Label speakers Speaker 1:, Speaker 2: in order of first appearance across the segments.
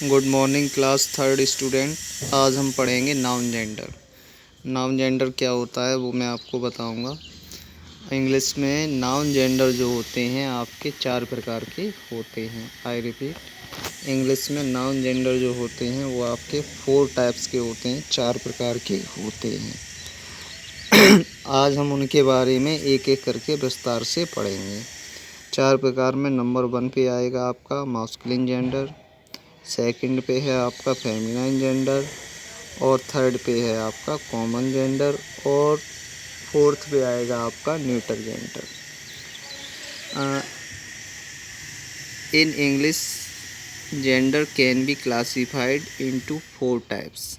Speaker 1: Good morning class third student. आज हम पढ़ेंगे नाउन जेंडर। नाउन जेंडर क्या होता है वो मैं आपको बताऊंगा। इंग्लिश में नाउन जेंडर जो होते हैं आपके 4 प्रकार के होते हैं। आई रिपीट, इंग्लिश में नाउन जेंडर जो होते हैं वो आपके 4 टाइप्स के होते हैं, 4 प्रकार के होते हैं। आज हम उनके बारे में एक एक करके विस्तार से पढ़ेंगे। 4 प्रकार में नंबर 1 पे आएगा आपका मास्कुलिन जेंडर, सेकंड पे है आपका फेमिनाइन जेंडर, और थर्ड पे है आपका कॉमन जेंडर, और फोर्थ पे आएगा आपका neuter gender. In English gender can be classified into 4 types.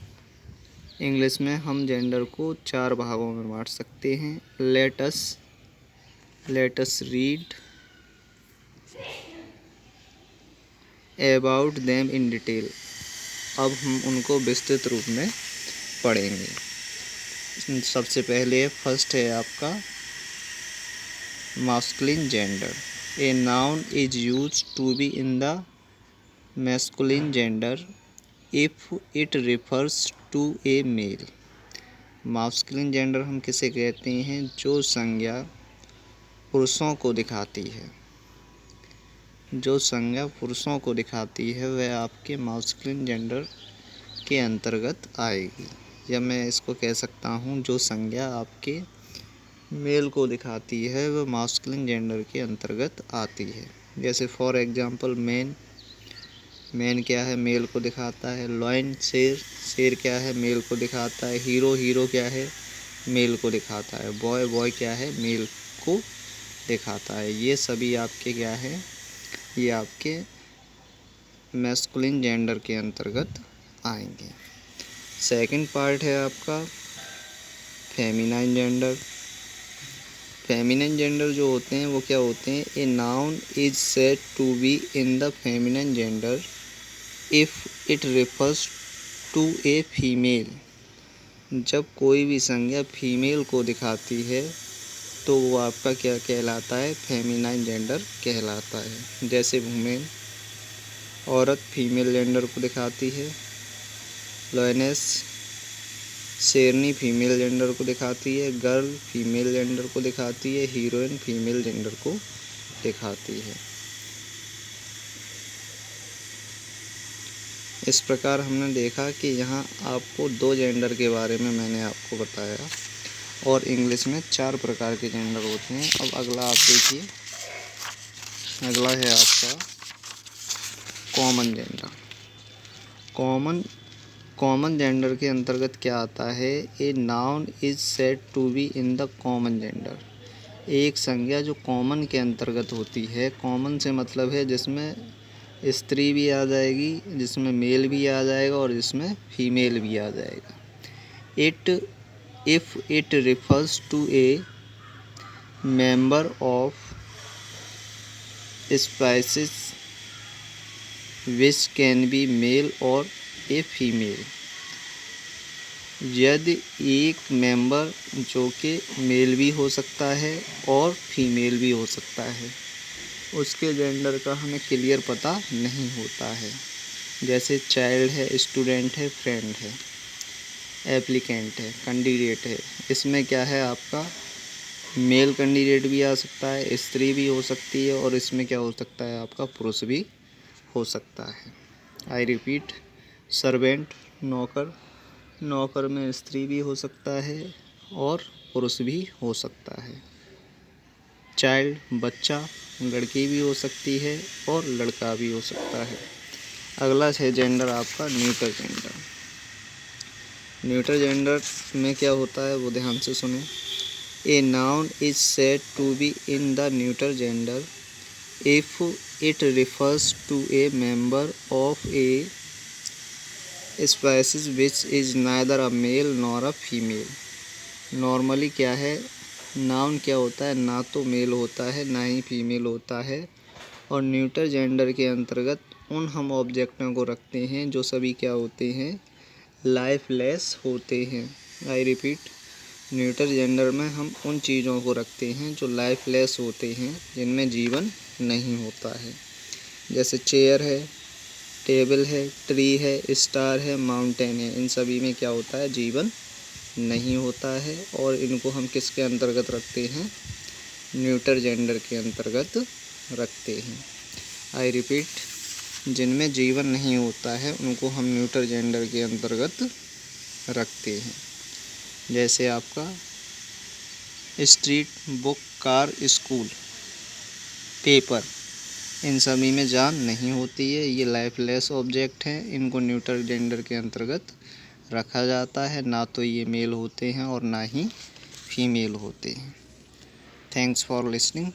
Speaker 1: English में हम जेंडर को 4 भागों में बांट सकते हैं। Let us read about them in detail. अब हम उनको विस्तृत रूप में पढ़ेंगे। सबसे पहले फर्स्ट है आपका masculine gender. A noun is used to be in the masculine gender if it refers to a male. Masculine gender हम किसे कहते हैं? जो संज्ञा पुरुषों को दिखाती है, जो संज्ञा पुरुषों को दिखाती है वह आपके मास्कुलिन जेंडर के अंतर्गत आएगी। या मैं इसको कह सकता हूँ जो संज्ञा आपके मेल को दिखाती है वह मास्कुलिन जेंडर के अंतर्गत आती है। जैसे फॉर एग्जांपल मैन क्या है? मेल को दिखाता है। लॉयन शेर क्या है? मेल को दिखाता है। हीरो क्या है? मेल को दिखाता है। बॉय क्या है? मेल को दिखाता है। ये सभी आपके क्या है? ये आपके मैस्कुलिन जेंडर के अंतर्गत आएंगे। सेकंड पार्ट है आपका फेमिनाइन जेंडर। फेमिनिन जेंडर जो होते हैं वो क्या होते हैं? A noun is said to be in the feminine gender if it refers to a female. जब कोई भी संज्ञा फीमेल को दिखाती है तो वो आपका क्या कहलाता है? फेमिनाइन जेंडर कहलाता है। जैसे वुमेन, औरत फीमेल जेंडर को दिखाती है। लॉयनेस शेरनी फीमेल जेंडर को दिखाती है। गर्ल फीमेल जेंडर को दिखाती है। हीरोइन फीमेल जेंडर को दिखाती है। इस प्रकार हमने देखा कि यहाँ आपको 2 जेंडर के बारे में मैंने आपको बताया और इंग्लिश में 4 प्रकार के जेंडर होते हैं। अब अगला आप देखिए, अगला है आपका कॉमन जेंडर। कॉमन जेंडर के अंतर्गत क्या आता है? A noun is said to be in the common gender. एक संज्ञा जो कॉमन के अंतर्गत होती है, कॉमन से मतलब है जिसमें स्त्री भी आ जाएगी, जिसमें मेल भी आ जाएगा और जिसमें फीमेल भी आ जाएगा। If it refers to a member of species which can be male और ए फीमेल। यदि एक मेंबर जो कि मेल भी हो सकता है और फीमेल भी हो सकता है, उसके जेंडर का हमें क्लियर पता नहीं होता है। जैसे चाइल्ड है, स्टूडेंट है, फ्रेंड है, एप्लीकेंट है, कैंडिडेट है। इसमें क्या है? आपका मेल कैंडिडेट भी आ सकता है, स्त्री भी हो सकती है, और इसमें क्या हो सकता है? आपका पुरुष भी हो सकता है। आई रिपीट, सर्वेंट नौकर में स्त्री भी हो सकता है और पुरुष भी हो सकता है। चाइल्ड बच्चा, लड़की भी हो सकती है और लड़का भी हो सकता है। अगला है जेंडर आपका न्यूटर जेंडर। न्यूटर जेंडर में क्या होता है वो ध्यान से सुने। A noun is said to be in the neuter gender if it refers to a member of a species which is neither a male nor a female. Normally क्या है? नाउन क्या होता है? ना तो मेल होता है ना ही फीमेल होता है। और न्यूटर जेंडर के अंतर्गत उन हम ऑब्जेक्टों को रखते हैं जो सभी क्या होते हैं? लाइफलेस होते हैं। आई रिपीट, न्यूटर जेंडर में हम उन चीज़ों को रखते हैं जो लाइफलेस होते हैं, जिनमें जीवन नहीं होता है। जैसे चेयर है, टेबल है, ट्री है, स्टार है, माउंटेन है, इन सभी में क्या होता है? जीवन नहीं होता है। और इनको हम किसके अंतर्गत रखते हैं? न्यूटर जेंडर के अंतर्गत रखते हैं। आई रिपीट, जिनमें जीवन नहीं होता है उनको हम न्यूटर जेंडर के अंतर्गत रखते हैं। जैसे आपका street, book, car, school, paper, इन सभी में जान नहीं होती है। ये लाइफलेस ऑब्जेक्ट हैं। इनको न्यूटर जेंडर के अंतर्गत रखा जाता है। ना तो ये मेल होते हैं और ना ही फीमेल होते हैं। Thanks for listening.